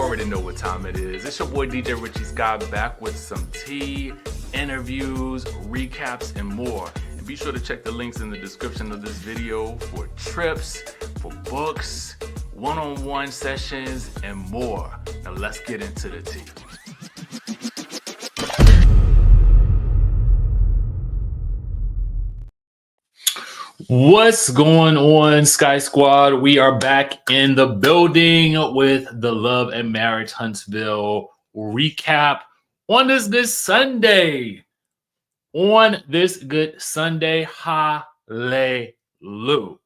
already know what time it is. It's your boy DJ Richie Skye back with some tea, interviews, recaps, and more. And be sure to check the links in the description of this video for trips, for books, one-on-one sessions, and more. Now let's get into the tea. What's going on, Sky Squad? We are back in the building with the Love and Marriage Huntsville recap on this good Sunday. Hallelujah.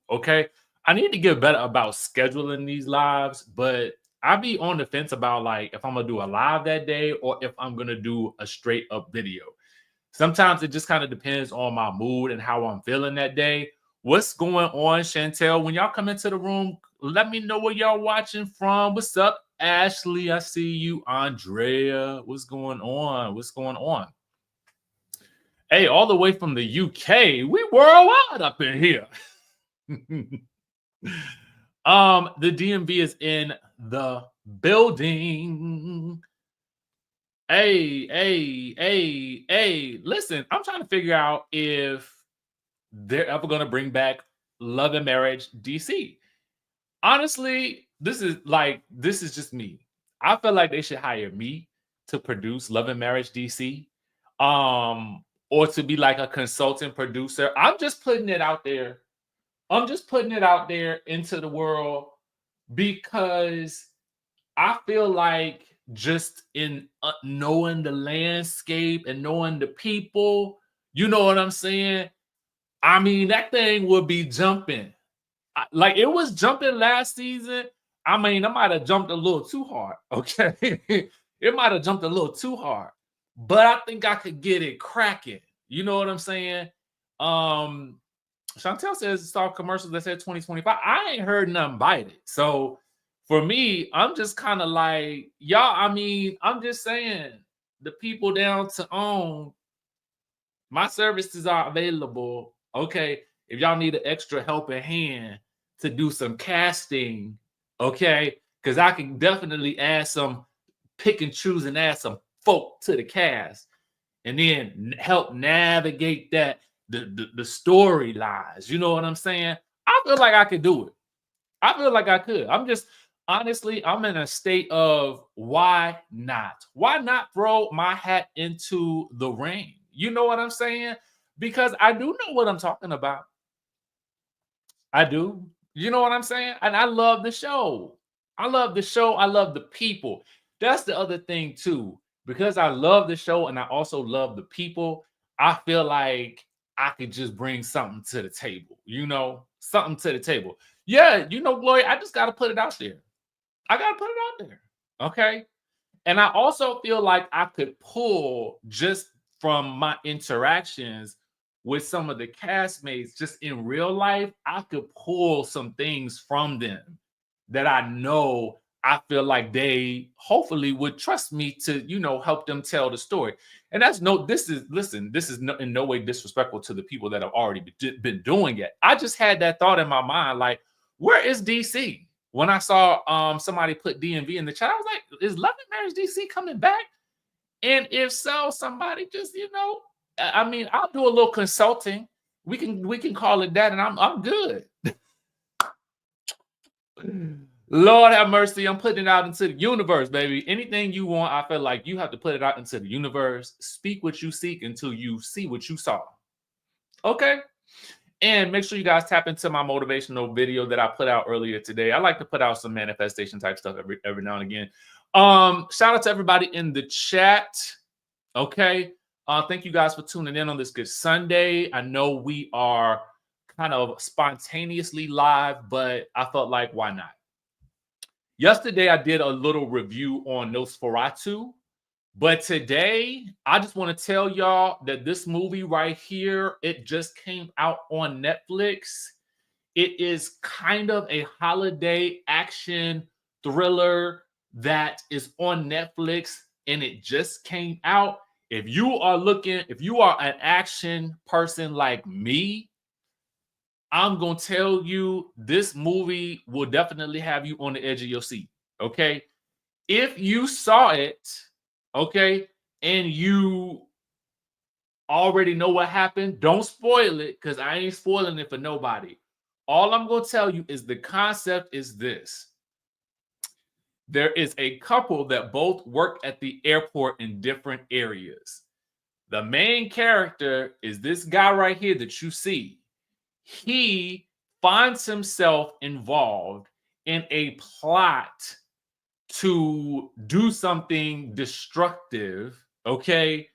Okay, I need to get better about scheduling these lives, but I be on the fence about like if I'm gonna do a live that day or if I'm gonna do a straight up video. Sometimes it just kind of depends on my mood and how I'm feeling that day. What's going on, Chantel? When y'all come into the room, let me know where y'all watching from. What's up, Ashley? I see you. Andrea, what's going on? What's going on? Hey, all the way from the UK. We worldwide up in here. The DMV is in the building. Hey, listen, I'm trying to figure out if they're ever going to bring back Love and Marriage DC. Honestly, this is just me. I feel like they should hire me to produce Love and Marriage DC, or to be like a consultant producer. I'm just putting it out there. I'm just putting it out there into the world because I feel like just in knowing the landscape and knowing the people, you know what I'm saying? I mean, that thing would be jumping. Like it was jumping last season. I mean, I might have jumped a little too hard. Okay. It might have jumped a little too hard, but I think I could get it cracking. You know what I'm saying? Chantel says saw commercials that said 2025. I ain't heard nothing about it. So for me, I'm just kind of like, y'all, I mean, I'm just saying the people down to own my services are available. Okay, if y'all need an extra helping hand to do some casting, okay, because I can definitely add some pick and choose and add some folk to the cast, and then help navigate that the storylines. You know what I'm saying? I feel like I could do it. I feel like I could. I'm just honestly, I'm in a state of why not? Why not throw my hat into the ring? You know what I'm saying? Because I do know what I'm talking about. I do. You know what I'm saying? And I love the show. I love the show. I love the people. That's the other thing too. Because I love the show and I also love the people, I feel like I could just bring something to the table. You know, something to the table. Yeah, you know, Gloria, I just got to put it out there. I got to put it out there. Okay. And I also feel like I could pull just from my interactions with some of the castmates just in real life, I could pull some things from them that I know I feel like they hopefully would trust me to, you know, help them tell the story. And that's this is in no way disrespectful to the people that have already been doing it. I just had that thought in my mind, like, where is DC? When I saw somebody put DMV in the chat, I was like, is Love and Marriage DC coming back? And if so, somebody just, you know, I mean, I'll do a little consulting. We can call it that, and I'm good. Lord have mercy. I'm putting it out into the universe, baby. Anything you want, I feel like you have to put it out into the universe. Speak what you seek until you see what you saw. Okay? And make sure you guys tap into my motivational video that I put out earlier today. I like to put out some manifestation type stuff every now and again. Shout out to everybody in the chat. Okay. Thank you guys for tuning in on this good Sunday. I know we are kind of spontaneously live, but I felt like, why not? Yesterday, I did a little review on Nosferatu, but today, I just want to tell y'all that this movie right here, it just came out on Netflix. It is kind of a holiday action thriller that is on Netflix, and it just came out. If you are an action person like me, I'm going to tell you this movie will definitely have you on the edge of your seat. Okay. if you saw it, okay, and you already know what happened, don't spoil it, because I ain't spoiling it for nobody. All I'm going to tell you is the concept is this. There is a couple that both work at the airport in different areas. The main character is this guy right here that you see. He finds himself involved in a plot to do something destructive, okay?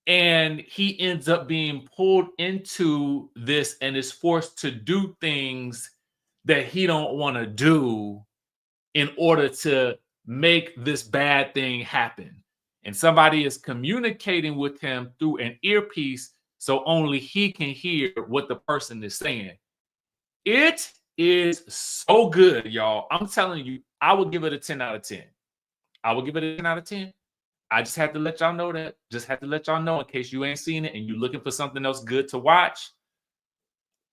And he ends up being pulled into this and is forced to do things that he don't want to do in order to make this bad thing happen. And somebody is communicating with him through an earpiece so only he can hear what the person is saying. It is so good, y'all. I'm telling you, I would give it a 10 out of 10. I would give it a 10 out of 10. I just had to let y'all know that. Just had to let y'all know in case you ain't seen it and you're looking for something else good to watch.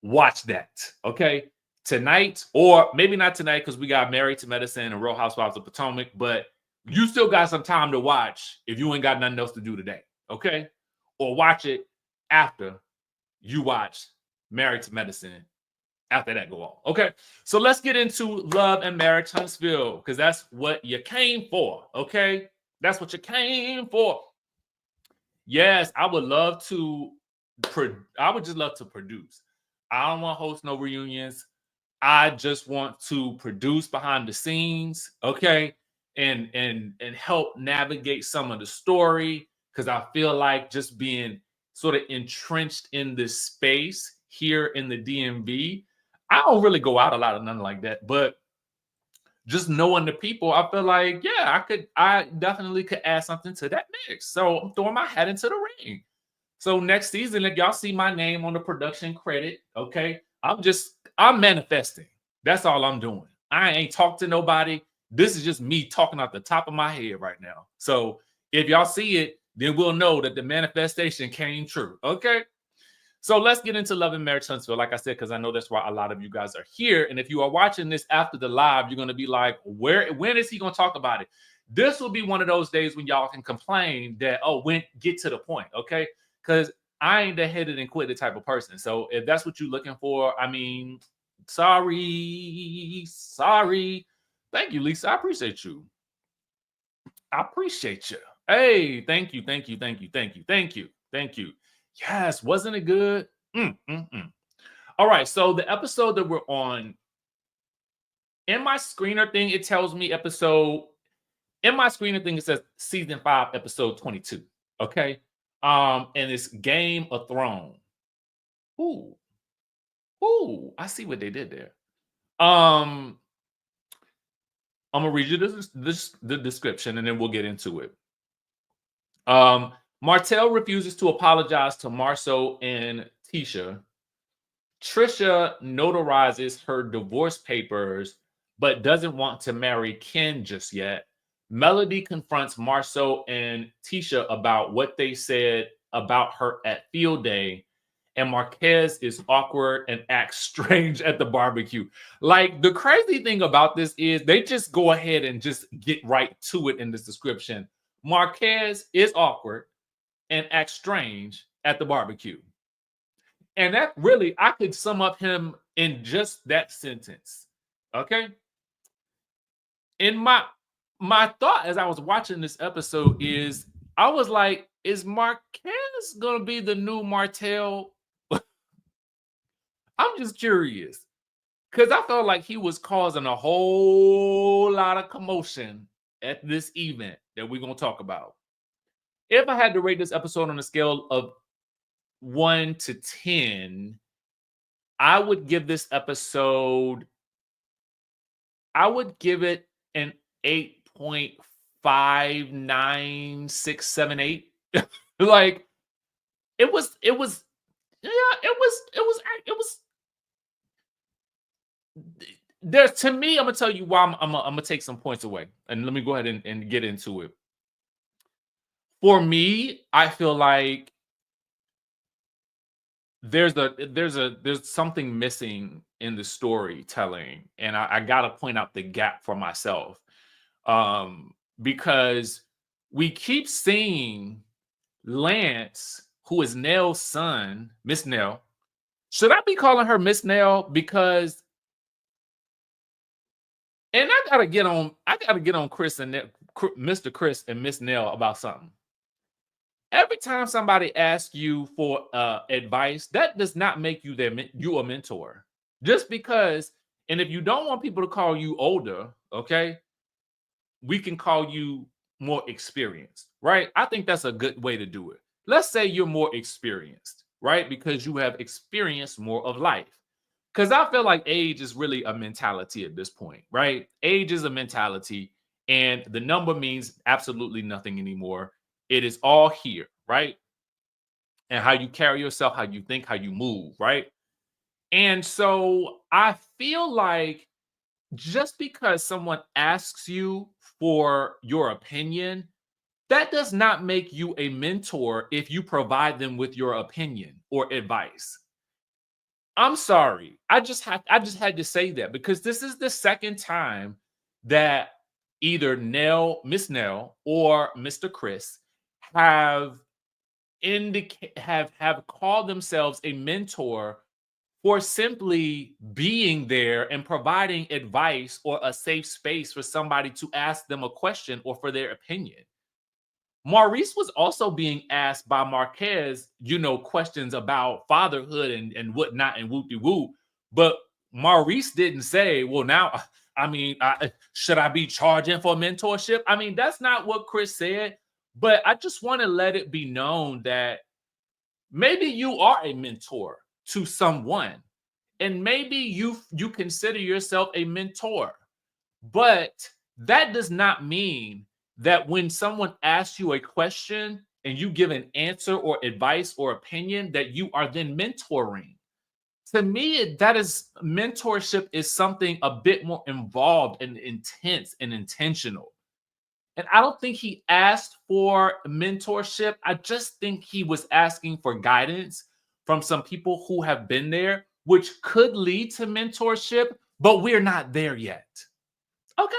Watch that, okay? Tonight, or maybe not tonight because we got Married to Medicine and Real Housewives of Potomac, but you still got some time to watch if you ain't got nothing else to do today, okay? Or watch it after you watch Married to Medicine. After that go on, okay? So let's get into Love and Marriage Huntsville, because that's what you came for, okay? That's what you came for. Yes, I would love to. I would just love to produce. I don't want to host no reunions. I just want to produce behind the scenes, okay, and help navigate some of the story, because I feel like just being sort of entrenched in this space here in the DMV. I don't really go out a lot of nothing like that, but just knowing the people, I feel like, yeah, I definitely could add something to that mix. So I'm throwing my hat into the ring. So next season, if y'all see my name on the production credit, okay, I'm manifesting. That's all I'm doing. I ain't talked to nobody. This is just me talking off the top of my head right now. So if y'all see it, then we'll know that the manifestation came true, okay? So let's get into Love and Marriage Huntsville, like I said, because I know that's why a lot of you guys are here. And if you are watching this after the live, you're going to be like, when is he going to talk about it? This will be one of those days when y'all can complain that, oh, get to the point, okay? Because I ain't the headed and quit type of person. So if that's what you're looking for, I mean, sorry. Thank you, Lisa. I appreciate you. Hey, thank you. Yes, wasn't it good? All right, so the episode that we're on, in my screener thing, it tells me in my screener thing, it says season 5, episode 22. Okay. And it's Game of Thrones. Ooh, I see what they did there. I'm gonna read you the description and then we'll get into it. Martell refuses to apologize to Marsau and Tisha. Tricia notarizes her divorce papers, but doesn't want to marry Ken just yet. Melody confronts Marsau and Tisha about what they said about her at field day. And Marquez is awkward and acts strange at the barbecue. Like, the crazy thing about this is they just go ahead and just get right to it in this description. Marquez is awkward and acts strange at the barbecue. And that really, I could sum up him in just that sentence. Okay. In my thought as I was watching this episode is, I was like, is Marquez gonna be the new Martell? I'm just curious, because I felt like he was causing a whole lot of commotion at this event that we're gonna talk about. If I had to rate this episode on a scale of 1 to 10, I would give this episode, I would give it an 8.59678. Like, it was there's, to me, I'm gonna tell you why I'm gonna take some points away, and let me go ahead and get into it. For me, I feel like there's something missing in the storytelling, and I gotta point out the gap for myself. because we keep seeing Lance, who is Nell's son, Miss Nell. Should I be calling her Miss Nell? Because, and I gotta get on Chris and Mr. Chris and Miss Nell about something. Every time somebody asks you for advice, that does not make you a mentor. Just because, and if you don't want people to call you older, okay, we can call you more experienced, right? I think that's a good way to do it. Let's say you're more experienced, right? Because you have experienced more of life. Because I feel like age is really a mentality at this point, right? Age is a mentality, and the number means absolutely nothing anymore. It is all here, right? And how you carry yourself, how you think, how you move, right? And so I feel like just because someone asks you for your opinion, that does not make you a mentor if you provide them with your opinion or advice. I'm sorry. I just had to say that because this is the second time that either Miss Nell or Mr. Chris have have called themselves a mentor for simply being there and providing advice or a safe space for somebody to ask them a question or for their opinion. Maurice was also being asked by Marquez, questions about fatherhood and whatnot and whoop-de-whoop. But Maurice didn't say, well, now, should I be charging for mentorship? I mean, that's not what Chris said. But I just want to let it be known that maybe you are a mentor to someone. And maybe you consider yourself a mentor. But that does not mean that when someone asks you a question and you give an answer or advice or opinion that you are then mentoring. To me, that is mentorship is something a bit more involved and intense and intentional. And I don't think he asked for mentorship. I just think he was asking for guidance from some people who have been there, which could lead to mentorship, but we're not there yet. Okay.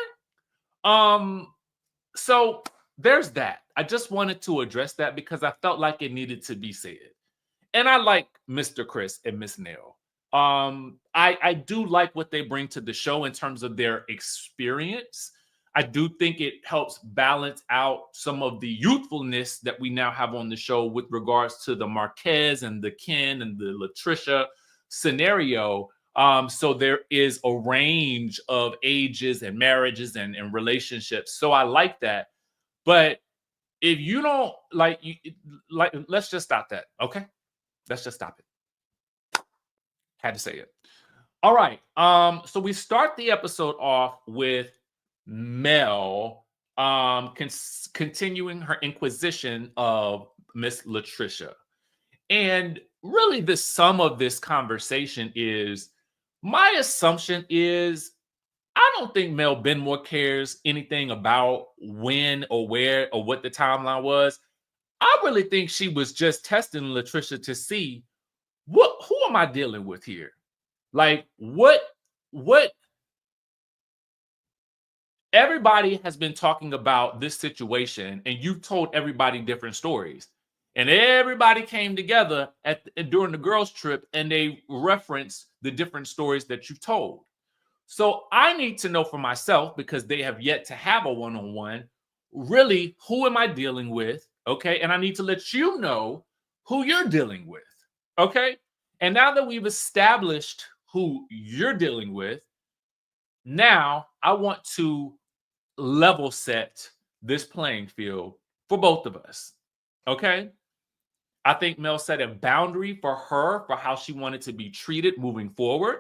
So there's that. I just wanted to address that because I felt like it needed to be said. And I like Mr. Chris and Miss Nell. I do like what they bring to the show in terms of their experience. I do think it helps balance out some of the youthfulness that we now have on the show with regards to the Marquez and the Ken and the Latisha scenario. So there is a range of ages and marriages and relationships. So I like that. But if you don't let's just stop that. Okay. Let's just stop it. Had to say it. All right. So we start the episode off with Mel continuing her inquisition of Miss Latisha. And really the sum of this conversation is, my assumption is, I don't think Mel Benmore cares anything about when or where or what the timeline was. I really think she was just testing Latisha to see who am I dealing with here? Like what everybody has been talking about this situation, and you've told everybody different stories. And everybody came together during the girls' trip and they referenced the different stories that you've told. So I need to know for myself, because they have yet to have a one-on-one, really, who am I dealing with? Okay. And I need to let you know who you're dealing with. Okay. And now that we've established who you're dealing with, now I want to level set this playing field for both of us. Okay. I think Mel set a boundary for her for how she wanted to be treated moving forward.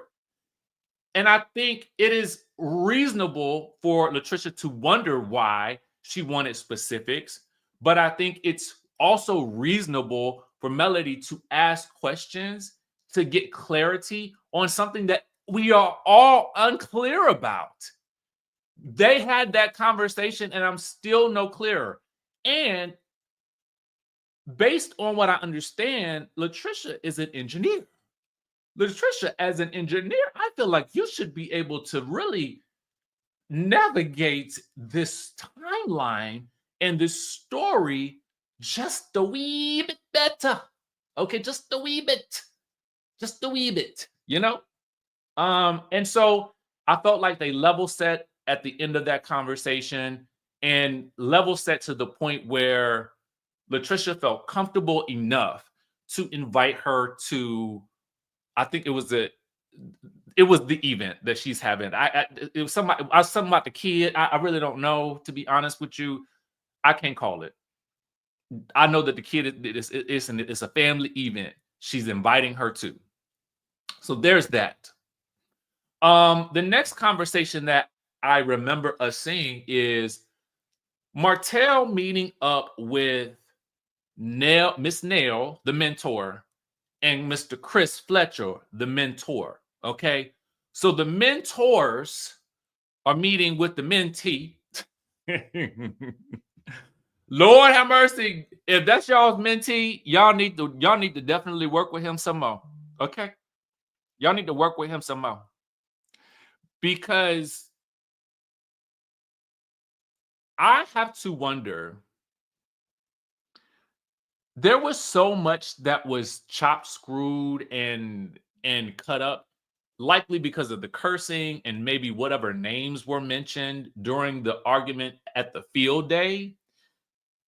And I think it is reasonable for Latisha to wonder why she wanted specifics. But I think it's also reasonable for Melody to ask questions to get clarity on something that we are all unclear about. They had that conversation and I'm still no clearer. And based on what I understand, Latisha is an engineer. Latisha, as an engineer, I feel like you should be able to really navigate this timeline and this story just a wee bit better. Okay, just a wee bit. Just a wee bit, you know? And so I felt like they level set at the end of that conversation and level set to the point where Latisha felt comfortable enough to invite her to, I think it was the event that she's having. It was something about the kid. I really don't know, to be honest with you. I can't call it. I know that the kid it's a family event she's inviting her to. So there's that. The next conversation that I remember us seeing is Martell meeting up with Miss Nail, the mentor, and Mr. Chris Fletcher, the mentor. Okay. So the mentors are meeting with the mentee. Lord have mercy. If that's y'all's mentee, y'all need to definitely work with him some more. Okay. Y'all need to work with him some more. Because I have to wonder, there was so much that was chopped, screwed, and cut up, likely because of the cursing and maybe whatever names were mentioned during the argument at the field day.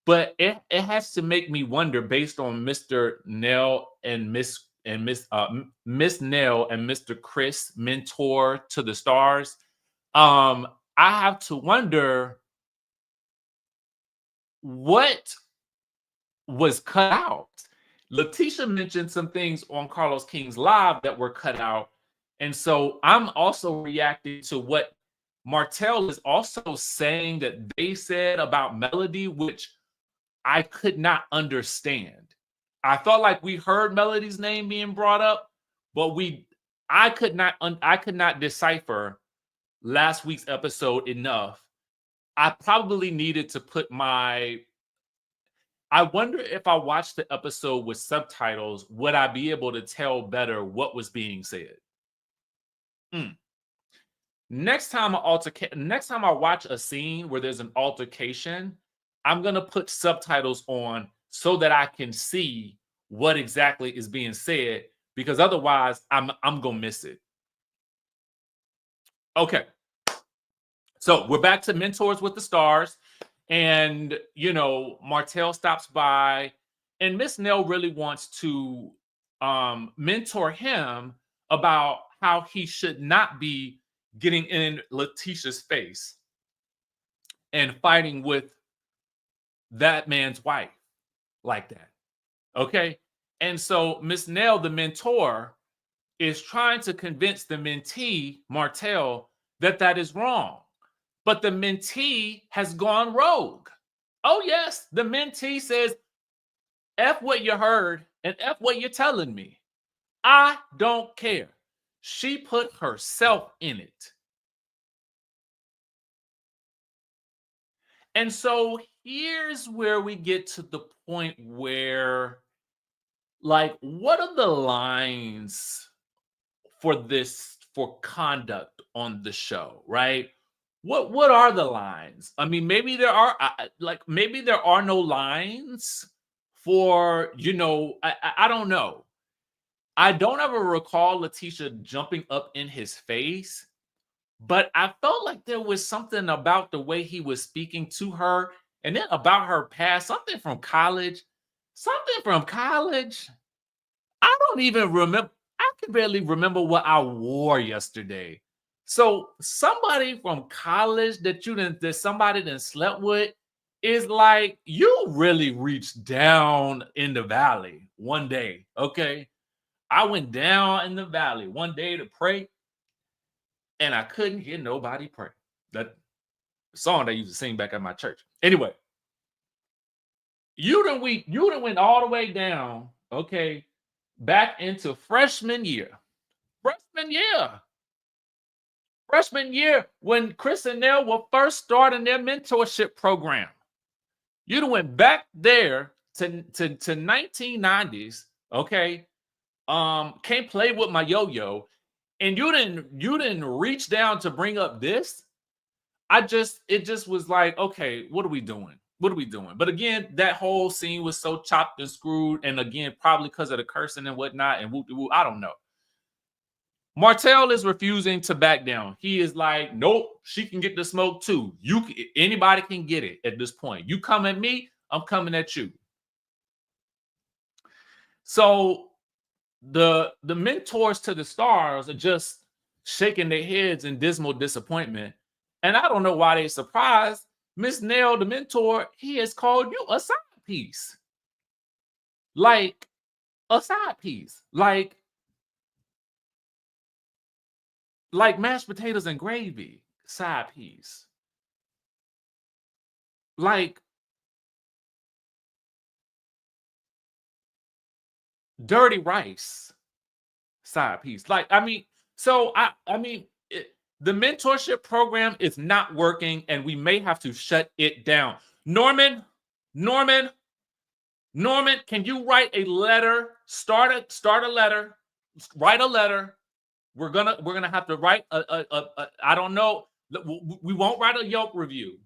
But it has to make me wonder, based on Mr. Nell and Miss Nell and Mr. Chris, mentor to the stars. I have to wonder what was cut out. Latisha mentioned some things on Carlos King's live that were cut out. And so I'm also reacting to what Martell is also saying that they said about Melody, which I could not understand. I felt like we heard Melody's name being brought up, but I could not decipher last week's episode enough. I probably needed to put I wonder if I watched the episode with subtitles, would I be able to tell better what was being said? Next time I watch a scene where there's an altercation, I'm gonna put subtitles on so that I can see what exactly is being said, because otherwise I'm gonna miss it. Okay. So we're back to Mentors with the Stars. And, Martell stops by, and Miss Nell really wants to mentor him about how he should not be getting in Latisha's face and fighting with that man's wife like that. Okay. And so Miss Nell, the mentor, is trying to convince the mentee, Martell, that is wrong. But the mentee has gone rogue. Oh, yes. The mentee says, F what you heard and F what you're telling me. I don't care. She put herself in it. And so here's where we get to the point where, like, what are the lines for conduct on the show, right? What are the lines? I mean, maybe there are maybe there are no lines for, I don't know. I don't ever recall Latisha jumping up in his face, but I felt like there was something about the way he was speaking to her, and then about her past, something from college. I don't even remember. I can barely remember what I wore yesterday. So somebody from college that somebody that slept with is like, you really reached down in the valley one day. Okay. I went down in the valley one day to pray, and I couldn't hear nobody pray. That song they used to sing back at my church. Anyway, you done went all the way down, okay, back into freshman year. Freshman year, when Chris and Nell were first starting their mentorship program. You done went back there to 1990s, okay? Can't play with my yo-yo, and you didn't reach down to bring up this. it just was like, okay, what are we doing? What are we doing? But again, that whole scene was so chopped and screwed. And again, probably because of the cursing and whatnot and whoop, I don't know. Martell is refusing to back down. He is like, nope, she can get the smoke too. Anybody can get it at this point. You come at me, I'm coming at you. So the mentors to the stars are just shaking their heads in dismal disappointment. And I don't know why they're surprised. Miss Nell, the mentor, he has called you a side piece. Like a side piece. Like mashed potatoes and gravy, side piece. Like dirty rice, side piece. Like, I mean, so I mean, the mentorship program is not working, and we may have to shut it down. Norman, can you write a letter? Start a letter. Write a letter. We're gonna have to write I don't know. We won't write a Yelp review,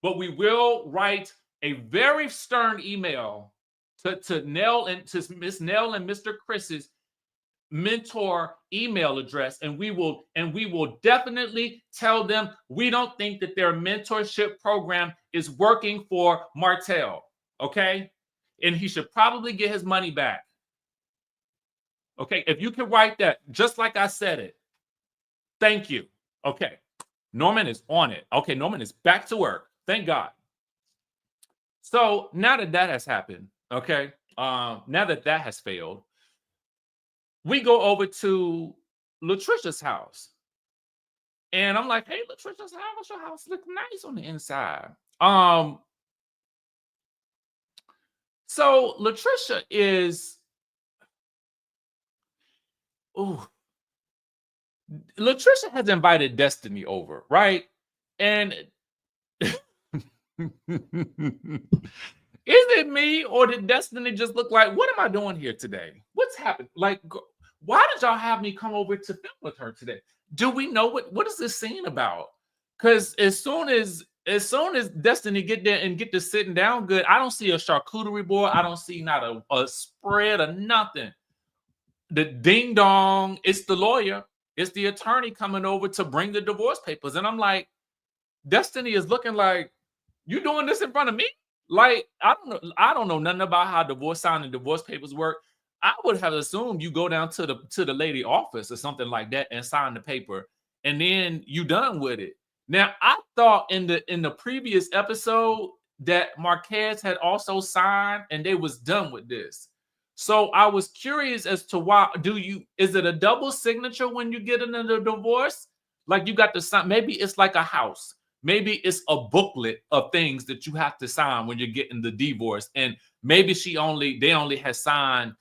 but we will write a very stern email to Nell and to Miss Nell and Mr. Chris's mentor email address, and we will definitely tell them we don't think that their mentorship program is working for Martell. Okay, and he should probably get his money back. Okay, if you can write that just like I said it, thank you. Okay, Norman is on it. Okay, Norman is back to work. Thank God. So now that has happened, okay, now that has failed, we go over to Latisha's house. And I'm like, hey, Latisha's house, your house looks nice on the inside. So Latisha is, Latisha has invited Destiny over, right? And is it me, or did Destiny just look like, what am I doing here today? What's happened? Like, why did y'all have me come over to film with her today? Do we know what is this scene about? Because as soon as Destiny get there and get to sitting down good, I don't see a charcuterie board. I don't see not a spread or nothing. The ding dong, it's the lawyer, it's the attorney coming over to bring the divorce papers. And I'm like, Destiny is looking like, you doing this in front of me? Like, I don't know nothing about how divorce signing divorce papers work. I would have assumed you go down to the lady office or something like that and sign the paper, and then you done with it. Now, I thought in the previous episode that Marquez had also signed and they was done with this. So I was curious as to why is it a double signature when you get into the divorce? Like you got to sign, maybe it's like a house. Maybe it's a booklet of things that you have to sign when you're getting the divorce. And maybe they only had signed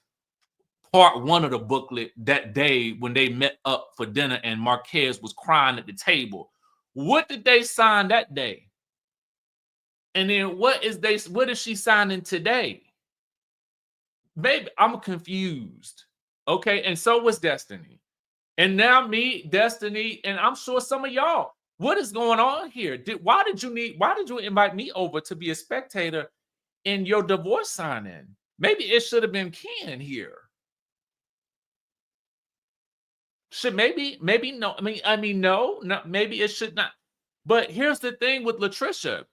part one of the booklet that day when they met up for dinner and Marquez was crying at the table. What did they sign that day? And then what is she signing today? Maybe I'm confused. Okay, and so was Destiny. And now me, Destiny, and I'm sure some of y'all, what is going on here? Why did you invite me over to be a spectator in your divorce signing? Maybe it should have been Ken here. Maybe no. No, maybe it should not. But here's the thing with Latisha.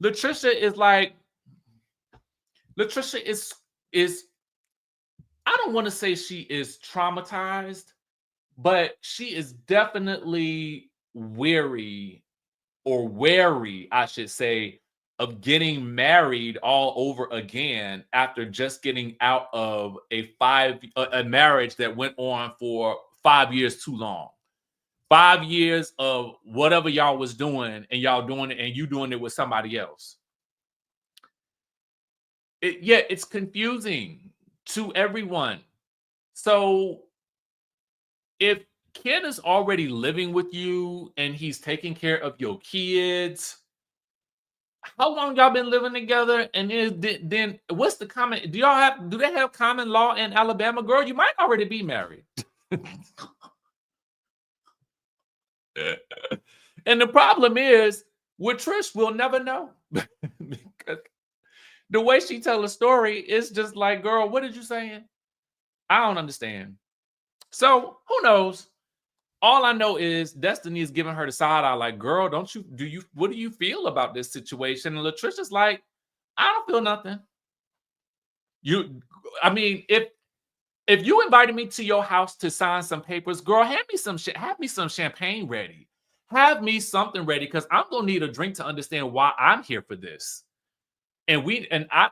Latisha is I don't want to say she is traumatized, but she is definitely wary, I should say, of getting married all over again after just getting out of a marriage that went on for 5 years too long. 5 years of whatever y'all was doing, and y'all doing it, and you doing it with somebody else. It's confusing to everyone. So if Ken is already living with you and he's taking care of your kids, how long y'all been living together? And then what's the common? Do they have common law in Alabama? Girl, you might already be married. And the problem is with Trish, we'll never know. Because the way she tells a story is just like, girl, what did you saying? I don't understand. So who knows? All I know is Destiny is giving her the side eye, like, girl, what do you feel about this situation? And Latricia's like, I don't feel nothing. I mean, if you invited me to your house to sign some papers, girl, have me some champagne ready. Have me something ready because I'm gonna need a drink to understand why I'm here for this. And I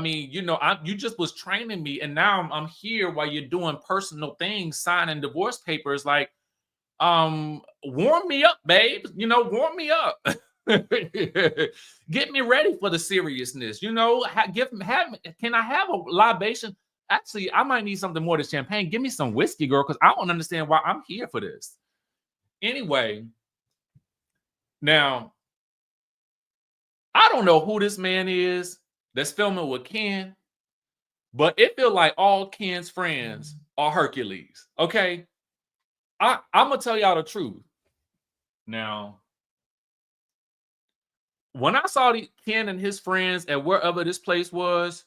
mean, you just was training me, and now I'm here while you're doing personal things, signing divorce papers. Like, warm me up, babe. Warm me up. Get me ready for the seriousness. Can I have a libation? Actually, I might need something more than champagne. Give me some whiskey, girl, because I don't understand why I'm here for this. Anyway, now I don't know who this man is that's filming with Ken, but it feels like all Ken's friends are Hercules. Okay, I'm gonna tell y'all the truth. Now, when I saw Ken and his friends at wherever this place was,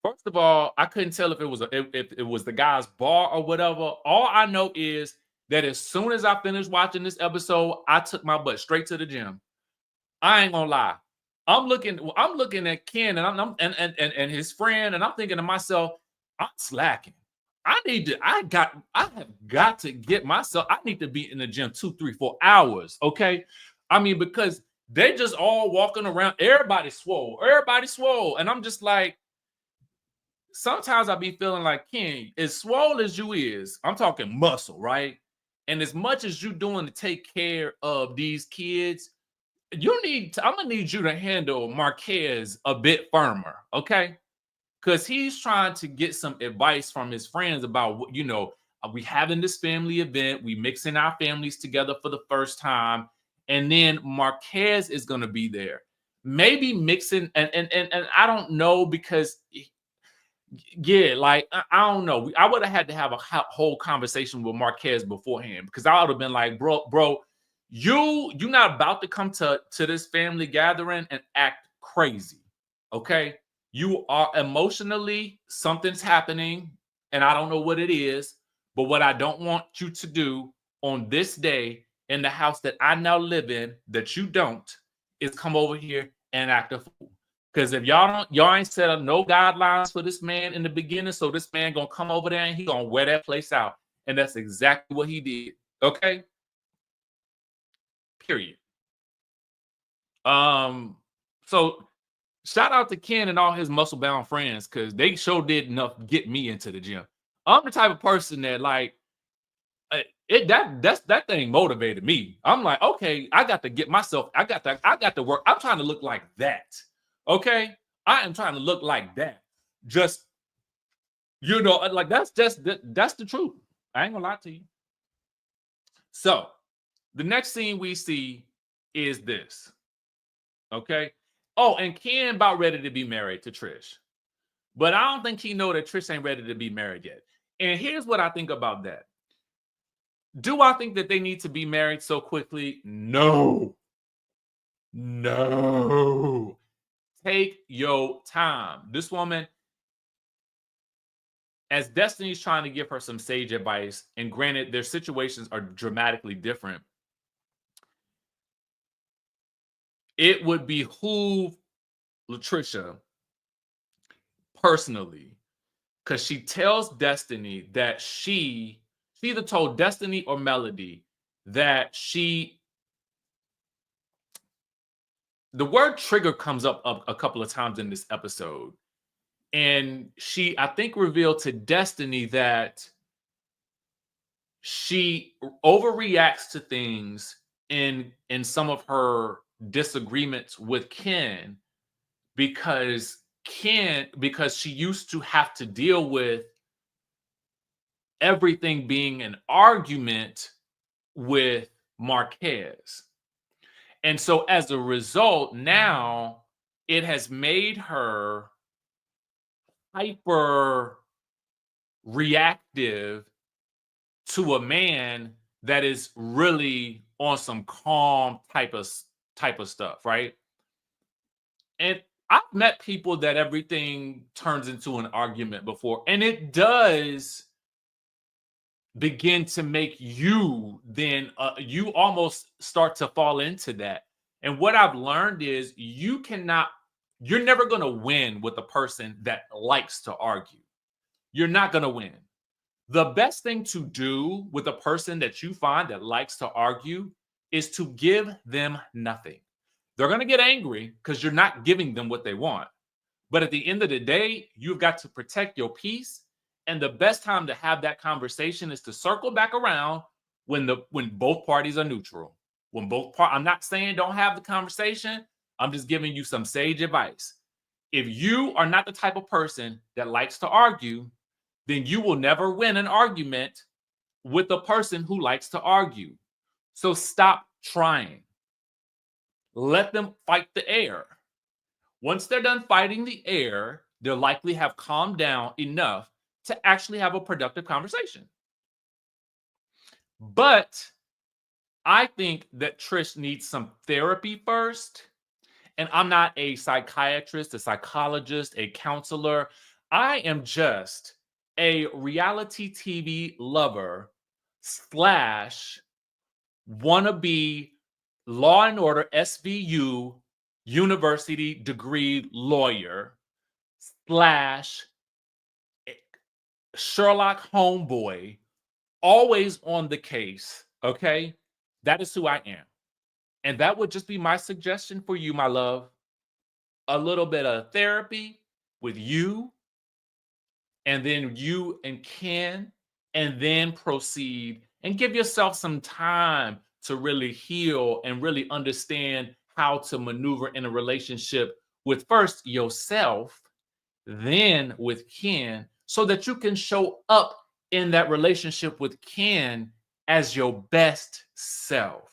first of all, I couldn't tell if it was the guy's bar or whatever. All I know is that as soon as I finished watching this episode, I took my butt straight to the gym. I ain't gonna lie. I'm looking at Ken and his friend, and I'm thinking to myself, I'm slacking. I have got to get myself. I need to be in the gym 2, 3, 4 hours. Okay. I mean, because they just all walking around, everybody swole, and I'm just like, sometimes I be feeling like, Ken, as swole as you is, I'm talking muscle, right? And as much as you doing to take care of these kids, I'm gonna need you to handle Marquez a bit firmer, okay? Because he's trying to get some advice from his friends about what, we having this family event, we mixing our families together for the first time, and then Marquez is gonna be there. Maybe mixing and I don't know, because yeah, like I don't know. I would have had to have a whole conversation with Marquez beforehand, because I would have been like, bro, you're not about to come to this family gathering and act crazy, okay? You are emotionally, something's happening, and I don't know what it is. But what I don't want you to do on this day in the house that I now live in, that you don't, is come over here and act a fool. Because if y'all ain't set up no guidelines for this man in the beginning, so this man gonna come over there and he gonna wear that place out. And that's exactly what he did. Okay. Period. So shout out to Ken and all his muscle bound friends, because they sure did enough to get me into the gym. I'm the type of person that, like, that thing motivated me. I'm like, okay, I got to get myself, I got to work. I'm trying to look like that. Okay. I am trying to look like that. Just, like, that's the truth. I ain't gonna lie to you. So the next scene we see is this. Okay. Oh, and Ken about ready to be married to Trish. But I don't think he know that Trish ain't ready to be married yet. And here's what I think about that. Do I think that they need to be married so quickly? No. Take your time. This woman, as Destiny's trying to give her some sage advice, and granted, their situations are dramatically different, it would behoove Latisha personally, because she tells Destiny that she either told Destiny or Melody that the word trigger comes up a couple of times in this episode. And she, I think, revealed to Destiny that she overreacts to things in some of her disagreements with Ken, because she used to have to deal with everything being an argument with Marquez. And so as a result, now it has made her hyper reactive to a man that is really on some calm type of stuff, right? And I've met people that everything turns into an argument before, and it does begin to make you then you almost start to fall into that. And what I've learned is you're never going to win with a person that likes to argue. You're not going to win. The best thing to do with a person that you find that likes to argue is to give them nothing. They're going to get angry because you're not giving them what they want. But at the end of the day, you've got to protect your peace. And the best time to have that conversation is to circle back around when both parties are neutral. I'm not saying don't have the conversation. I'm just giving you some sage advice. If you are not the type of person that likes to argue, then you will never win an argument with a person who likes to argue. So stop trying. Let them fight the air. Once they're done fighting the air, they'll likely have calmed down enough to actually have a productive conversation. But I think that Trish needs some therapy first. And I'm not a psychiatrist, a psychologist, a counselor. I am just a reality TV lover / wannabe Law and Order SVU university degree lawyer / Sherlock homeboy, always on the case. Okay, that is who I am. And that would just be my suggestion for you, my love. A little bit of therapy with you, and then you and Ken, and then proceed and give yourself some time to really heal and really understand how to maneuver in a relationship with first yourself, then with Ken, so that you can show up in that relationship with Ken as your best self.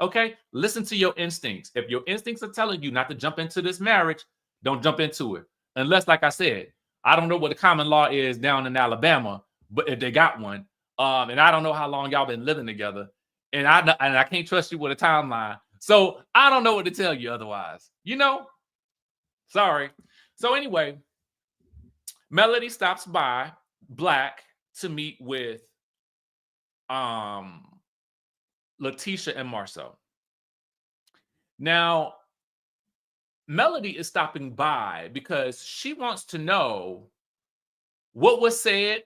Okay? Listen to your instincts. If your instincts are telling you not to jump into this marriage, don't jump into it. Unless, like I said, I don't know what the common law is down in Alabama, but if they got one, and I don't know how long y'all been living together, and I can't trust you with a timeline, so I don't know what to tell you otherwise. Sorry. So anyway, Melody stops by Black to meet with Latisha and Marsau. Now, Melody is stopping by because she wants to know what was said.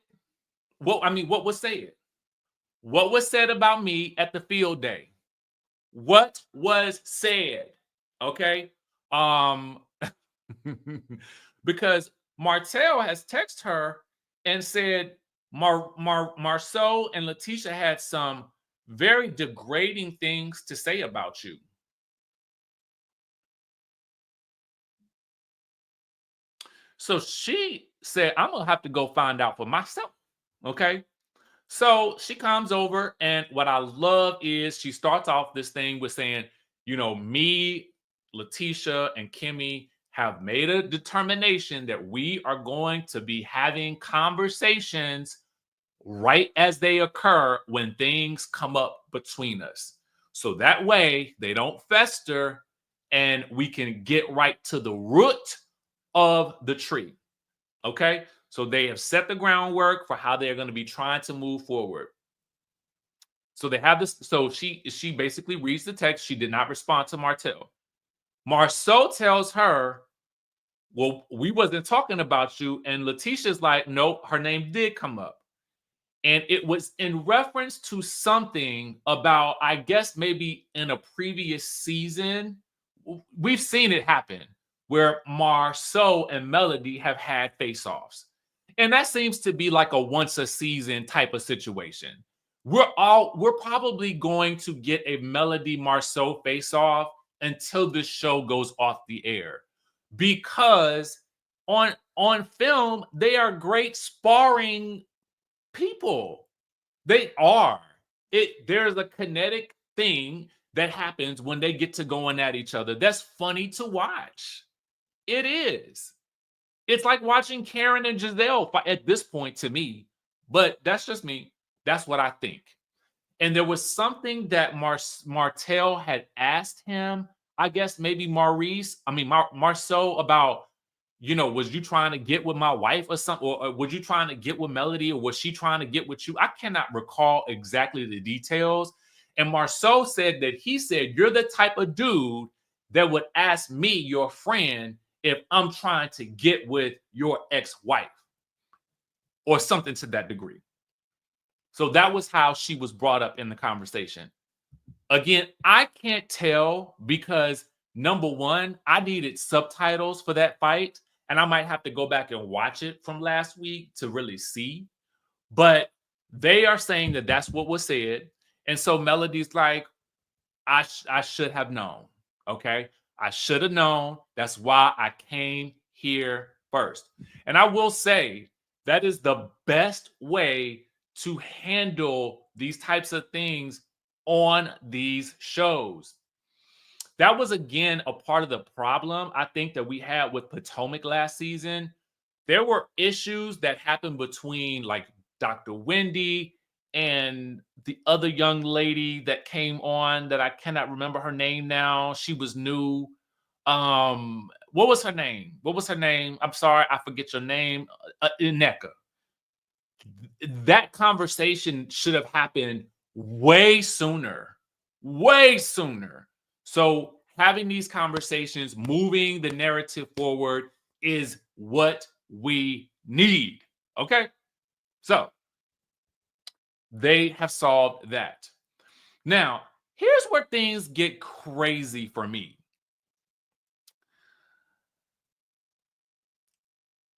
What was said? What was said about me at the field day? What was said? Okay. Because Martell has texted her and said Marsau and Latisha had some very degrading things to say about you. So she said, I'm gonna have to go find out for myself. Okay. So she comes over, and what I love is she starts off this thing with saying, me, Latisha, and Kimmy have made a determination that we are going to be having conversations right as they occur when things come up between us. So that way they don't fester and we can get right to the root of the tree. Okay? So they have set the groundwork for how they're going to be trying to move forward. So they have this. So she basically reads the text. She did not respond to Martell. Marsau tells her, well, we wasn't talking about you. And Latisha's like, nope, her name did come up. And it was in reference to something about, I guess, maybe in a previous season. We've seen it happen where Marsau and Melody have had face-offs. And that seems to be like a once a season type of situation. We're probably going to get a Melody Marsau face-off until the show goes off the air. Because on film, they are great sparring people. They are. There's a kinetic thing that happens when they get to going at each other. That's funny to watch. It is. It's like watching Karen and Giselle fight at this point to me. But that's just me. That's what I think. And there was something that Martell had asked him, I guess maybe Marceau about, was you trying to get with my wife or something? Or was you trying to get with Melody, or was she trying to get with you? I cannot recall exactly the details. And Marceau said that he said, you're the type of dude that would ask me, your friend, if I'm trying to get with your ex-wife or something to that degree. So that was how she was brought up in the conversation. Again, I can't tell because number one, I needed subtitles for that fight, and I might have to go back and watch it from last week to really see. But they are saying that that's what was said. And so Melody's like, I should have known. Okay. I should have known. That's why I came here first. And I will say that is the best way to handle these types of things on these shows. That was again a part of the problem I think that we had with Potomac last season. There were issues that happened between like Dr. Wendy and the other young lady that came on that I cannot remember her name now. She was new. What was her name? What was her name? I'm sorry, I forget your name. Ineka. That conversation should have happened way sooner. Way sooner. So having these conversations, moving the narrative forward is what we need. Okay? So they have solved that. Now, here's where things get crazy for me.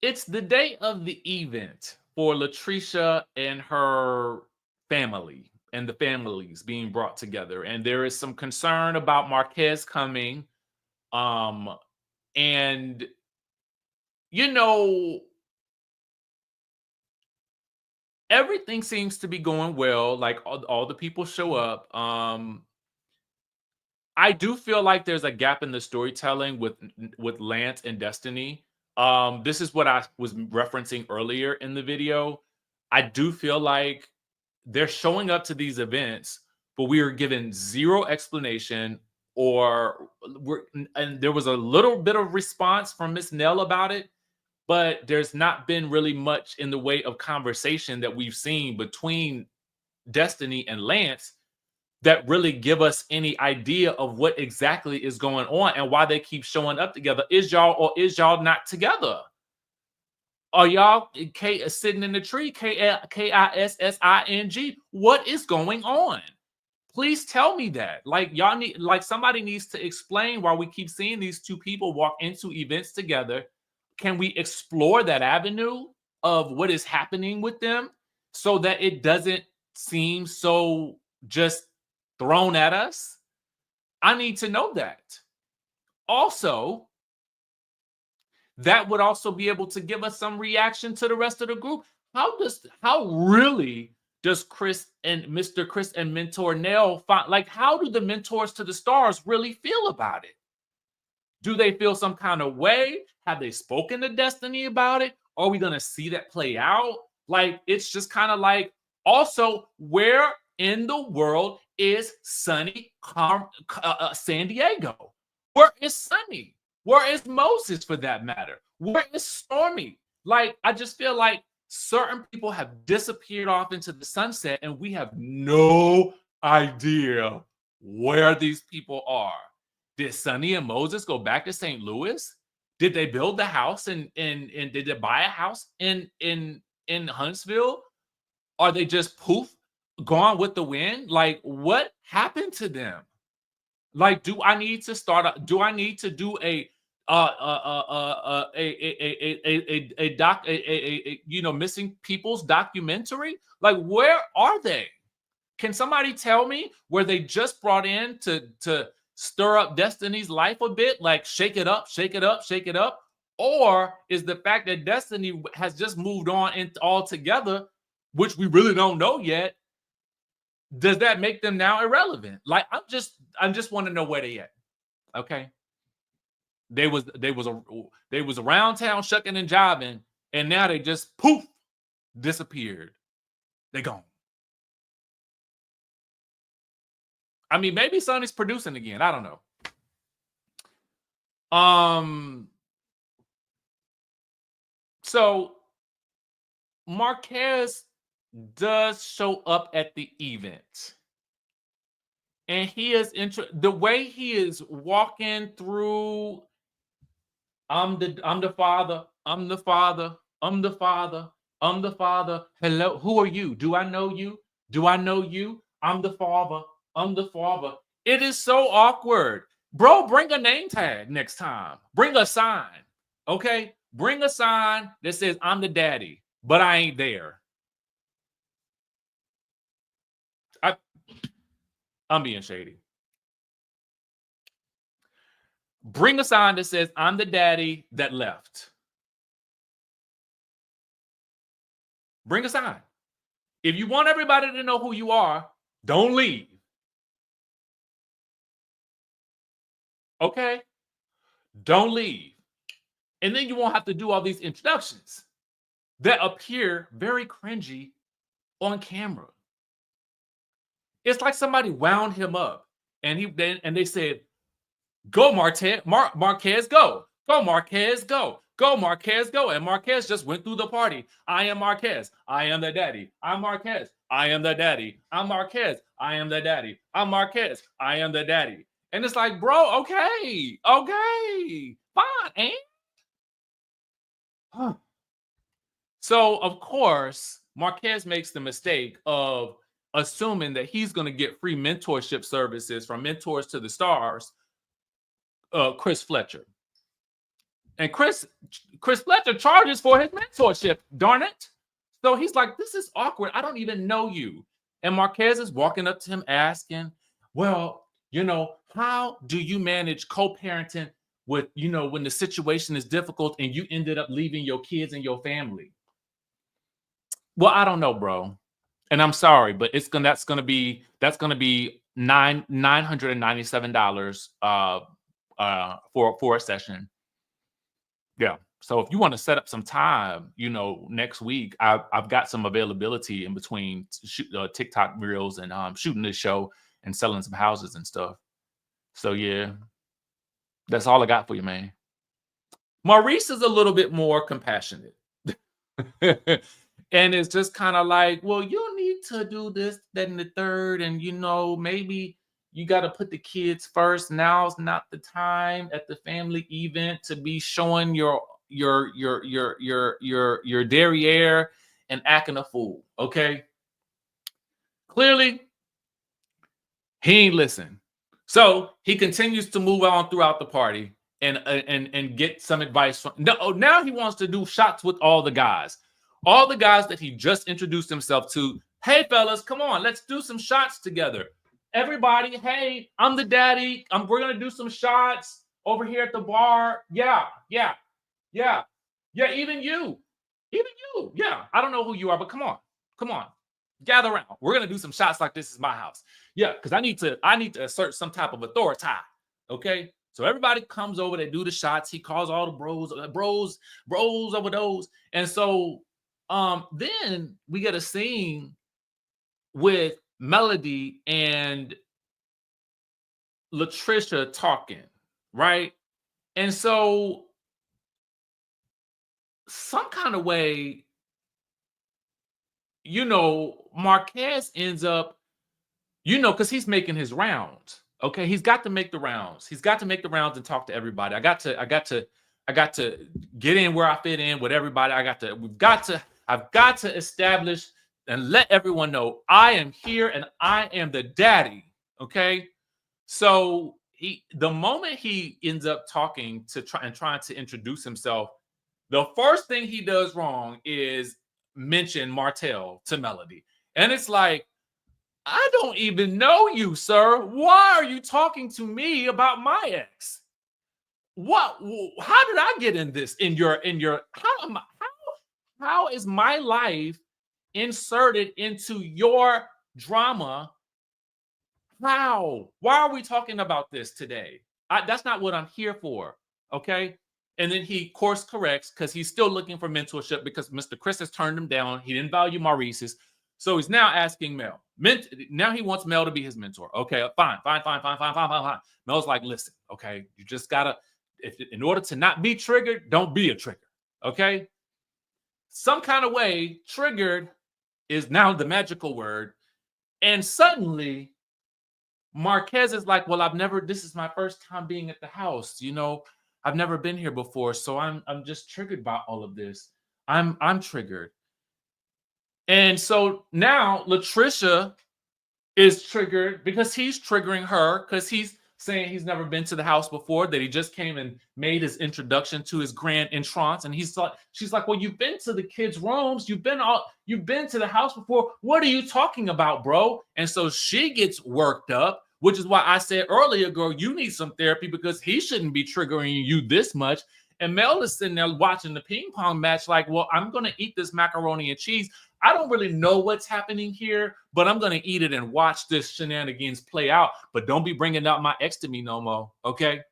It's the day of the event for Latisha and her family and the families being brought together. And there is some concern about Marquez coming. And everything seems to be going well. Like all the people show up. I do feel like there's a gap in the storytelling with Lance and Destiny. This is what I was referencing earlier in the video. I do feel like they're showing up to these events, but we are given zero explanation, and there was a little bit of response from Miss Nell about it, but there's not been really much in the way of conversation that we've seen between Destiny and Lance that really give us any idea of what exactly is going on and why they keep showing up together. Is y'all not together? Are y'all sitting in the tree? KISSING. What is going on? Please tell me that. Like somebody needs to explain why we keep seeing these two people walk into events together. Can we explore that avenue of what is happening with them so that it doesn't seem so just thrown at us? I need to know that. Also, that would also be able to give us some reaction to the rest of the group. How really does Chris and Mr. Chris and Mentor Nell find, like, how do the mentors to the stars really feel about it? Do they feel some kind of way? Have they spoken to Destiny about it? Are we going to see that play out? Like, it's just kind of like, also, where in the world is Sunny San Diego? Where is Sunny? Where is Moses, for that matter? Where is Stormy? Like, I just feel like certain people have disappeared off into the sunset, and we have no idea where these people are. Did Sunny and Moses go back to St. Louis? Did they build the house and did they buy a house in Huntsville? Are they just poof gone with the wind? Like, what happened to them? Like, do I need to do a missing people's documentary? Like, where are they? Can somebody tell me where they just brought in to stir up Destiny's life a bit, like shake it up, shake it up, shake it up? Or is the fact that Destiny has just moved on altogether, which we really don't know yet, does that make them now irrelevant? Like, I just want to know where they at. Okay. They was around town shucking and jiving, and now they just poof disappeared. They gone. I mean, maybe Sonny's producing again. I don't know. So Marquez does show up at the event. And he is the way he is walking through. I'm the father. I'm the father. I'm the father. I'm the father. Hello, who are you? Do I know you? Do I know you? I'm the father. I'm the father. It is so awkward. Bro, bring a name tag next time. Bring a sign. Okay? Bring a sign that says I'm the daddy, but I ain't there. I'm being shady. Bring a sign that says I'm the daddy that left. Bring a sign. If you want everybody to know who you are, don't leave. Okay? Don't leave. And then you won't have to do all these introductions that appear very cringy on camera. It's like somebody wound him up and they said, go Marquez, go. Go Marquez, go. Go Marquez, go. And Marquez just went through the party. I am Marquez. I am the daddy. I'm Marquez. I am the daddy. I'm Marquez. I am the daddy. I'm Marquez. I am the daddy. And it's like, bro, okay, fine, and so of course Marquez makes the mistake of assuming that he's going to get free mentorship services from Mentors to the Stars, Chris Fletcher. And Chris Fletcher charges for his mentorship, darn it. So he's like, this is awkward. I don't even know you. And Marquez is walking up to him asking, well, how do you manage co-parenting with, when the situation is difficult and you ended up leaving your kids and your family? Well, I don't know, bro. And I'm sorry, but that's gonna be $997 for a session. Yeah. So if you want to set up some time, next week, I've got some availability in between TikTok reels and shooting this show and selling some houses and stuff. So yeah, that's all I got for you, man. Maurice is a little bit more compassionate. And it's just kind of like, well, you need to do this, that, and the third. And, maybe you got to put the kids first. Now's not the time at the family event to be showing your derriere and acting a fool. Okay. Clearly, he ain't listen. So he continues to move on throughout the party and get some advice from. No, now he wants to do shots with all the guys that he just introduced himself to. Hey, fellas, come on, let's do some shots together. Everybody, hey, I'm the daddy. We're gonna do some shots over here at the bar. Yeah. Even you. Yeah, I don't know who you are, but come on, gather around. We're gonna do some shots like this is my house. Yeah, because I need to assert some type of authority. Okay. So everybody comes over, they do the shots. He calls all the bros over those. And so then we get a scene with Melody and Latisha talking, right? And so some kind of way, Marquez ends up, because he's making his rounds. Okay, he's got to make the rounds. He's got to make the rounds and talk to everybody. I got to get in where I fit in with everybody. I've got to establish and let everyone know I am here and I am the daddy. Okay. So the moment he ends up talking trying to introduce himself, the first thing he does wrong is mention Martell to Melody. And it's like, I don't even know you, sir. Why are you talking to me about my ex? What? How did I get in this? How is my life inserted into your drama? How? Why are we talking about this today? That's not what I'm here for. Okay. And then he course corrects because he's still looking for mentorship because Mr. Chris has turned him down. He didn't value Maurice's. So he's now asking Mel. Now he wants Mel to be his mentor. Okay, fine. Mel's like, listen, okay, you just gotta, in order to not be triggered, don't be a trigger. Okay. Some kind of way, triggered is now the magical word. And suddenly, Marquez is like, well, this is my first time being at the house. I've never been here before. So I'm just triggered by all of this. I'm triggered. And so now Latisha is triggered because he's triggering her because he's saying he's never been to the house before, that he just came and made his introduction to his grand entrance. And she's like, well, you've been to the kids' rooms. You've been to the house before. What are you talking about, bro? And so she gets worked up, which is why I said earlier, girl, you need some therapy because he shouldn't be triggering you this much. And Mel is sitting there watching the ping pong match like, well, I'm going to eat this macaroni and cheese. I don't really know what's happening here, but I'm going to eat it and watch this shenanigans play out. But don't be bringing up my ex to me no more, okay?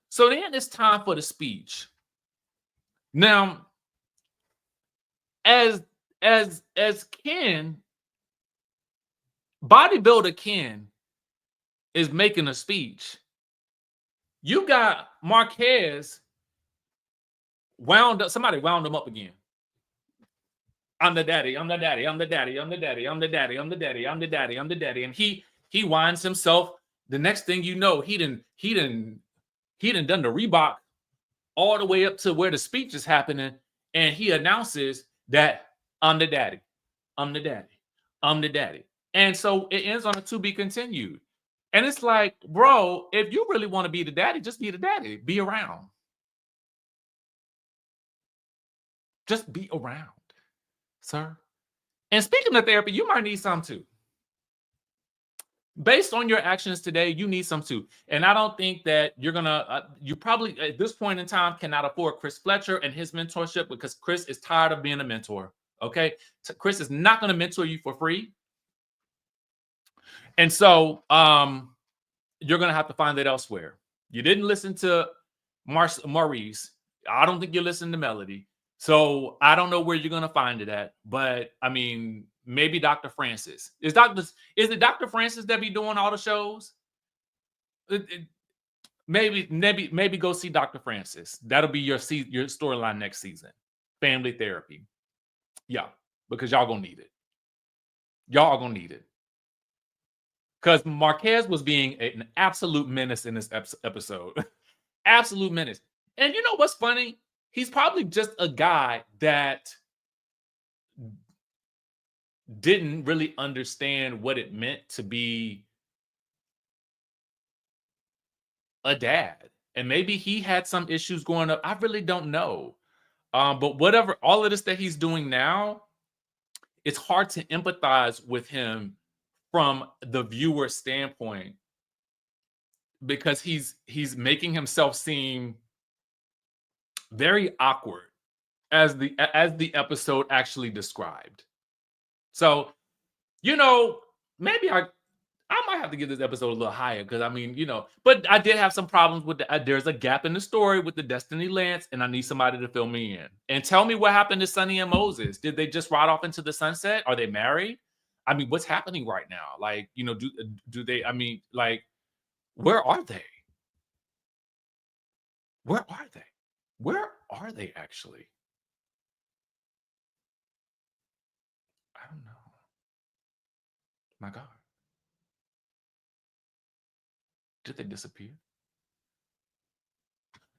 So then it's time for the speech. Now, as Ken, bodybuilder Ken is making a speech, you got Marquez wound up. Somebody wound him up again. I'm the daddy. I'm the daddy. I'm the daddy. I'm the daddy. I'm the daddy. I'm the daddy. I'm the daddy. I'm the daddy. And he winds himself. The next thing you know, he done done the Reebok all the way up to where the speech is happening, and he announces that I'm the daddy. I'm the daddy. I'm the daddy. And so it ends on a to be continued. And it's like, bro, if you really want to be the daddy, just be the daddy. Be around. Just be around, sir. And speaking of therapy, you might need some too. Based on your actions today, you need some too. And I don't think that you're gonna, you probably at this point in time cannot afford Chris Fletcher and his mentorship because Chris is tired of being a mentor. Okay. Chris is not going to mentor you for free. And so you're going to have to find it elsewhere. You didn't listen to Maurice. I don't think you listened to Melody. So I don't know where you're going to find it at. But I mean, maybe Dr. Francis. Is it Dr. Francis that be doing all the shows? Maybe go see Dr. Francis. That'll be your storyline next season. Family therapy. Yeah, because y'all gonna need it. Y'all are gonna need it. Because Marquez was being an absolute menace in this episode. Absolute menace. And you know what's funny? He's probably just a guy that didn't really understand what it meant to be a dad. And maybe he had some issues growing up. I really don't know. But whatever, all of this that he's doing now, it's hard to empathize with him from the viewer standpoint because he's making himself seem very awkward as the episode actually described. So, maybe I might have to give this episode a little higher because I mean, but I did have some problems with there's a gap in the story with the Destiny Lance, and I need somebody to fill me in and tell me what happened to Sonny and Moses. Did they just ride off into the sunset? Are they married? I mean, what's happening right now? Like, do they? I mean, like, where are they? Where are they? Where are they actually? I don't know. My God. Did they disappear?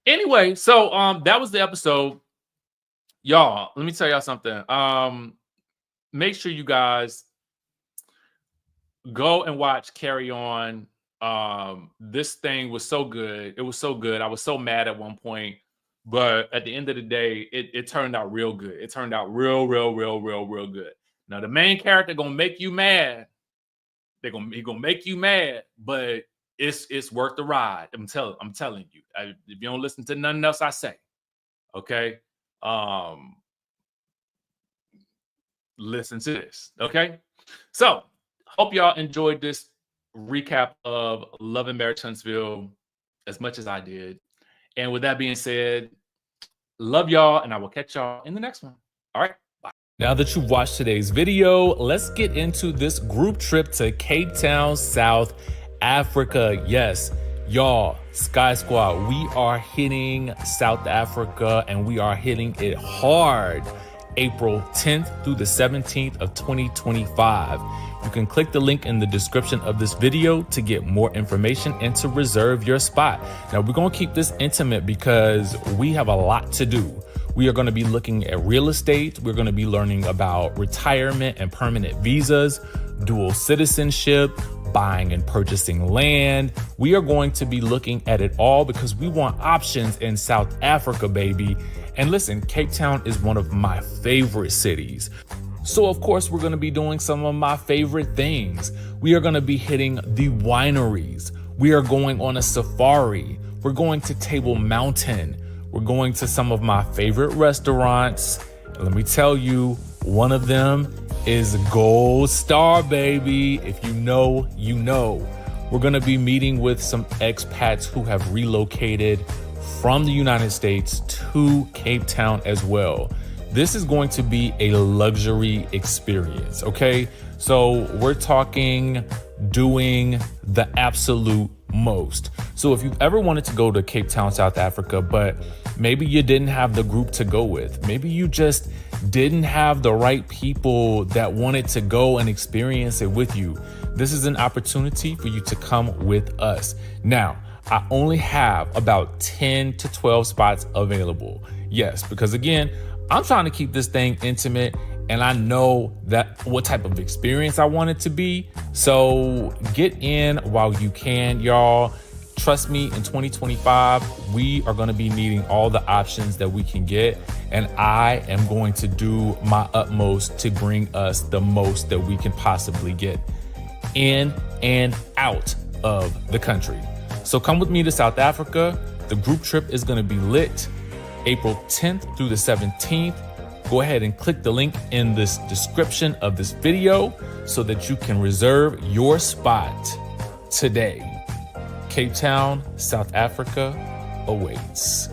Anyway, so that was the episode. Y'all, let me tell y'all something. Make sure you guys go and watch Carry On. This thing was so good. It was so good. I was so mad at one point, but at the end of the day, it turned out real good. It turned out real good. Now the main character gonna make you mad. He gonna make you mad, but it's worth the ride. I'm telling you. If you don't listen to nothing else I say, okay. Listen to this, okay? So, hope y'all enjoyed this recap of Love and Marriage Huntsville as much as I did. And with that being said, love y'all, and I will catch y'all in the next one. All right. Now that you've watched today's video, let's get into this group trip to Cape Town, South Africa. Yes, y'all, Skye Squad, we are hitting South Africa and we are hitting it hard. April 10th through the 17th of 2025. You can click the link in the description of this video to get more information and to reserve your spot. Now, we're going to keep this intimate because we have a lot to do. We are going to be looking at real estate. We're going to be learning about retirement and permanent visas, dual citizenship, buying and purchasing land. We are going to be looking at it all because we want options in South Africa, baby. And listen, Cape Town is one of my favorite cities. So of course, we're going to be doing some of my favorite things. We are going to be hitting the wineries. We are going on a safari. We're going to Table Mountain. We're going to some of my favorite restaurants. And let me tell you, one of them is Gold Star, baby. If you know, you know. We're going to be meeting with some expats who have relocated from the United States to Cape Town as well. This is going to be a luxury experience, okay? So we're talking doing the absolute most. So if you've ever wanted to go to Cape Town, South Africa, but maybe you didn't have the group to go with, maybe you just didn't have the right people that wanted to go and experience it with you, this is an opportunity for you to come with us. Now, I only have about 10 to 12 spots available. Yes, because again, I'm trying to keep this thing intimate and I know that what type of experience I want it to be. So get in while you can, y'all. Trust me, in 2025, we are going to be needing all the options that we can get. And I am going to do my utmost to bring us the most that we can possibly get in and out of the country. So come with me to South Africa. The group trip is going to be lit April 10th through the 17th. Go ahead and click the link in this description of this video so that you can reserve your spot today. Cape Town, South Africa awaits.